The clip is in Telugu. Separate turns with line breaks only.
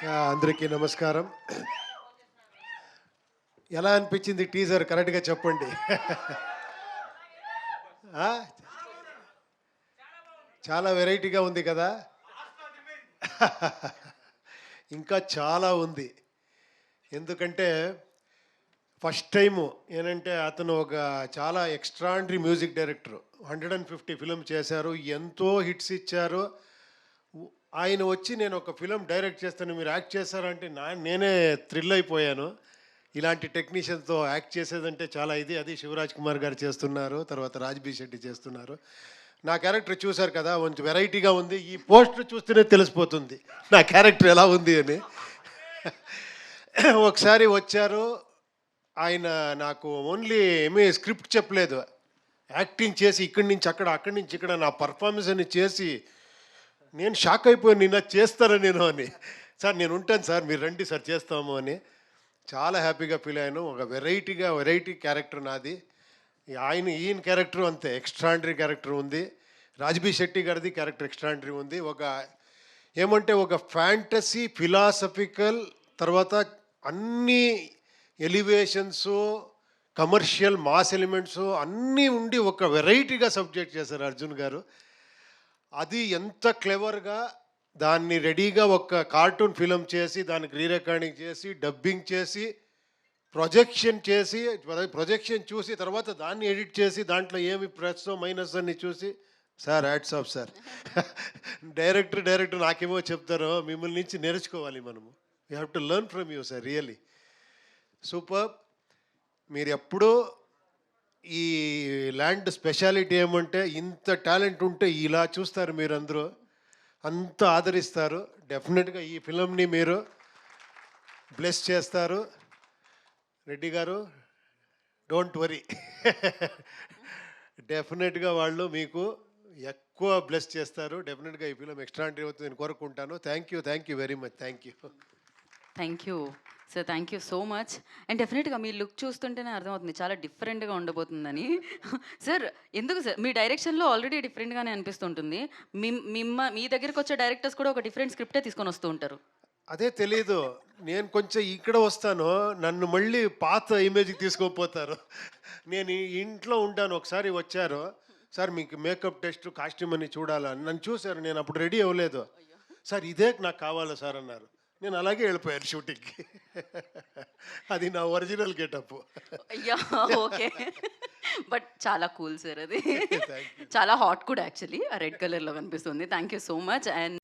అందరికీ నమస్కారం. ఎలా అనిపించింది టీజర్ కరెక్ట్గా చెప్పండి. ఆ? చాలా వెరైటీగా ఉంది కదా. ఇంకా చాలా ఉంది. ఎందుకంటే ఫస్ట్ టైము ఏంటంటే అతను ఒక చాలా ఎక్స్ట్రాండరీ మ్యూజిక్ డైరెక్టర్. 150 ఫిల్మ్ చేశారు, ఎంతో హిట్స్ ఇచ్చారు. ఆయన వచ్చి నేను ఒక ఫిలిం డైరెక్ట్ చేస్తాను, మీరు యాక్ట్ చేస్తారంటే నేనే థ్రిల్ అయిపోయాను. ఇలాంటి టెక్నీషియన్తో యాక్ట్ చేసేదంటే చాలా ఇది. అది శివరాజ్ కుమార్ గారు చేస్తున్నారు, తర్వాత రాజ్బీ శెట్టి చేస్తున్నారు. నా క్యారెక్టర్ చూశారు కదా, కొంచెం వెరైటీగా ఉంది. ఈ పోస్టర్ చూస్తేనే తెలిసిపోతుంది నా క్యారెక్టర్ ఎలా ఉంది అని. ఒకసారి వచ్చారు ఆయన, నాకు ఓన్లీ ఏమీ స్క్రిప్ట్ చెప్పలేదు, యాక్టింగ్ చేసి ఇక్కడి నుంచి అక్కడ, అక్కడి నుంచి ఇక్కడ నా పర్ఫార్మెన్స్ అని చేసి నేను షాక్ అయిపోయాను. నిన్న చేస్తాను నేను అని. సార్ నేను ఉంటాను సార్, మీరు రండి సార్ చేస్తాము అని. చాలా హ్యాపీగా ఫీల్ అయ్యాను. ఒక వెరైటీ క్యారెక్టర్ నాది. ఈయన క్యారెక్టర్ అంతే ఎక్స్ట్రాండరీ క్యారెక్టర్ ఉంది. రాజ్బీ శెట్టి గారిది క్యారెక్టర్ ఎక్స్ట్రాండరీ ఉంది. ఏమంటే ఒక ఫ్యాంటసీ ఫిలాసఫికల్, తర్వాత అన్ని ఎలివేషన్స్, కమర్షియల్ మాస్ ఎలిమెంట్స్ అన్నీ ఉండి ఒక వెరైటీగా సబ్జెక్ట్ చేశారు అర్జున్ గారు. అది ఎంత క్లెవర్గా దాన్ని రెడీగా ఒక కార్టూన్ ఫిలిం చేసి, దానికి రీరికార్డింగ్ చేసి, డబ్బింగ్ చేసి, ప్రొజెక్షన్ చూసి, తర్వాత దాన్ని ఎడిట్ చేసి, దాంట్లో ఏమి ప్లస్ మైనస్ అన్ని చూసి, sir hats off sir. Director నాకేమో చెప్తారో, మిమ్మల్ని నుంచి నేర్చుకోవాలి మనము. We have to learn from you sir, really super. మీరు ఎప్పుడూ ఈ ల్యాండ్ స్పెషాలిటీ ఏమంటే, ఇంత టాలెంట్ ఉంటే ఇలా చూస్తారు మీరు, అందరూ అంత ఆదరిస్తారు. డెఫినెట్గా ఈ ఫిలింని మీరు బ్లెస్ చేస్తారు. రెడ్డి గారు డోంట్ వరీ, డెఫినెట్గా వాళ్ళు మీకు ఎక్కువ బ్లెస్ చేస్తారు. డెఫినెట్గా ఈ ఫిలిం ఎక్స్ట్రాండరీ అవుతుంది నేను కోరుకుంటాను. Thank you very much.
Thank you sir, thank you so much. And డెఫినెట్గా మీ లుక్ చూస్తుంటేనే అర్థమవుతుంది చాలా డిఫరెంట్గా ఉండబోతుందని. సార్ ఎందుకు సార్, మీ డైరెక్షన్లో ఆల్రెడీ డిఫరెంట్గానే అనిపిస్తుంటుంది. మీ దగ్గరికి వచ్చే డైరెక్టర్స్ కూడా ఒక డిఫరెంట్ స్క్రిప్టే తీసుకొని వస్తూ ఉంటారు.
అదే తెలీదు, నేను కొంచెం ఇక్కడ వస్తాను, నన్ను మళ్ళీ పాత ఇమేజ్కి తీసుకొని నేను ఇంట్లో ఉంటాను. ఒకసారి వచ్చారు, సార్ మీకు మేకప్ టెస్ట్ కాస్ట్యూమ్ అని చూడాలని నన్ను చూశారు. నేను అప్పుడు రెడీ అవ్వలేదు. సార్ ఇదే నాకు కావాలా సార్ అన్నారు. నేను అలాగే వెళ్ళిపోయాను షూటింగ్కి. అది నా ఒరిజినల్ గెటప్.
అయ్యా ఓకే, బట్ చాలా కూల్ సార్ అది. చాలా హాట్ కూడా యాక్చువల్లీ, ఆ రెడ్ కలర్లో కనిపిస్తుంది. Thank you so much. And